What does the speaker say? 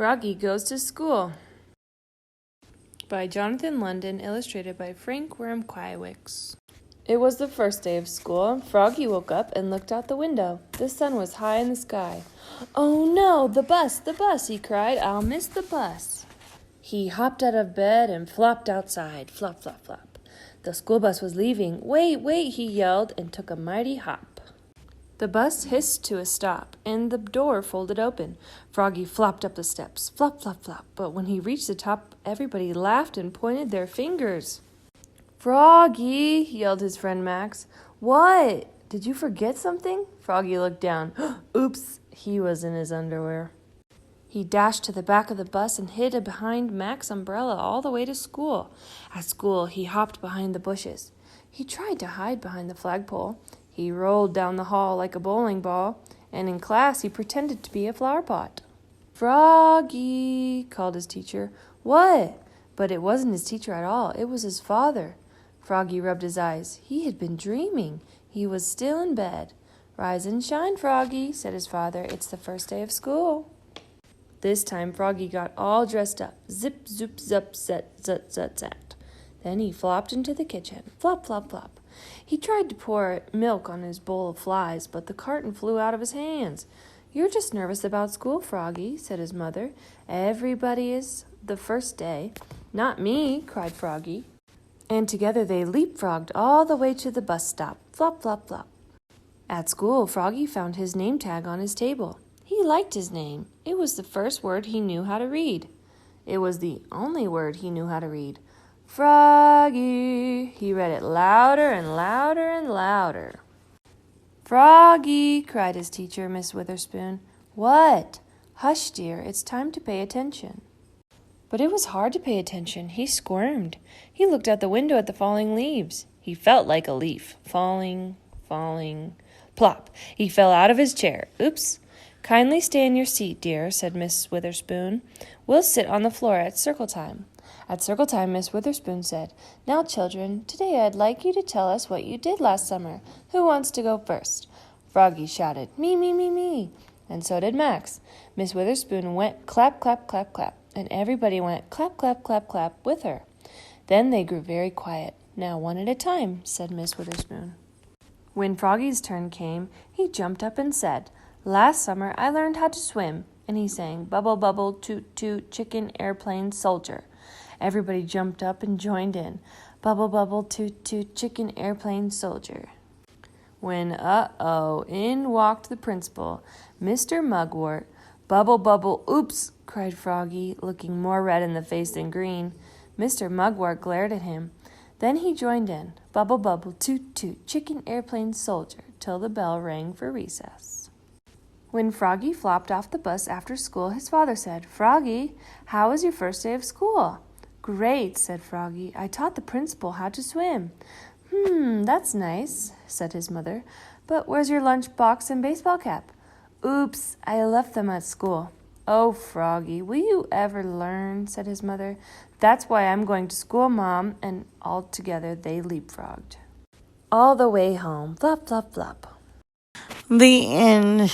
Froggy Goes to School by Jonathan London, illustrated by Frank Worm-Kwiewicz. It was the first day of school. Froggy woke up and looked out the window. The sun was high in the sky. "Oh no, the bus, he cried. "I'll miss the bus." He hopped out of bed and flopped outside. Flop, flop, flop. The school bus was leaving. Wait, he yelled and took a mighty hop. The bus hissed to a stop, and the door folded open. Froggy flopped up the steps, flop, flop, flop. But when he reached the top, everybody laughed and pointed their fingers. "Froggy," yelled his friend Max. "What? Did you forget something?" Froggy looked down. Oops, he was in his underwear. He dashed to the back of the bus and hid behind Max's umbrella all the way to school. At school, he hopped behind the bushes. He tried to hide behind the flagpole. He rolled down the hall like a bowling ball, and in class he pretended to be a flower pot. "Froggy," called his teacher. "What?" But it wasn't his teacher at all. It was his father. Froggy rubbed his eyes. He had been dreaming. He was still in bed. "Rise and shine, Froggy," said his father. "It's the first day of school." This time Froggy got all dressed up. Zip, zoop, zup, zet, zut, zut, zat. Then he flopped into the kitchen. Flop, flop, flop. He tried to pour milk on his bowl of flies, but the carton flew out of his hands. "You're just nervous about school, Froggy," said his mother. "Everybody is the first day." "Not me," cried Froggy. And together they leapfrogged all the way to the bus stop. Flop, flop, flop. At school, Froggy found his name tag on his table. He liked his name. It was the first word he knew how to read. It was the only word he knew how to read. "Froggy." He read it louder and louder and louder. "Froggy," cried his teacher, Miss Witherspoon. "What?" "Hush, dear, it's time to pay attention." But it was hard to pay attention. He squirmed. He looked out the window at the falling leaves. He felt like a leaf. Falling. Plop! He fell out of his chair. Oops! "Kindly stay in your seat, dear," said Miss Witherspoon. "We'll sit on the floor at circle time." At circle time, Miss Witherspoon said, "Now, children, today I'd like you to tell us what you did last summer. Who wants to go first?" Froggy shouted, "Me, me, me, me." And so did Max. Miss Witherspoon went clap, clap, clap, clap, and everybody went clap, clap, clap, clap with her. Then they grew very quiet. "Now, one at a time," said Miss Witherspoon. When Froggy's turn came, he jumped up and said, "Last summer I learned how to swim," and he sang, "Bubble, bubble, toot, toot, chicken, airplane, soldier." Everybody jumped up and joined in. Bubble, bubble, toot, toot, chicken, airplane, soldier. When, in walked the principal, Mr. Mugwort. "Bubble, bubble, oops," cried Froggy, looking more red in the face than green. Mr. Mugwort glared at him. Then he joined in. Bubble, bubble, toot, toot, chicken, airplane, soldier, till the bell rang for recess. When Froggy flopped off the bus after school, his father said, "Froggy, how was your first day of school?" "Great," said Froggy. "I taught the principal how to swim." That's nice," said his mother. "But where's your lunch box and baseball cap?" "Oops, I left them at school." "Oh, Froggy, will you ever learn?" said his mother. "That's why I'm going to school, Mom." And all together they leapfrogged all the way home. Flop, flop, flop. The end.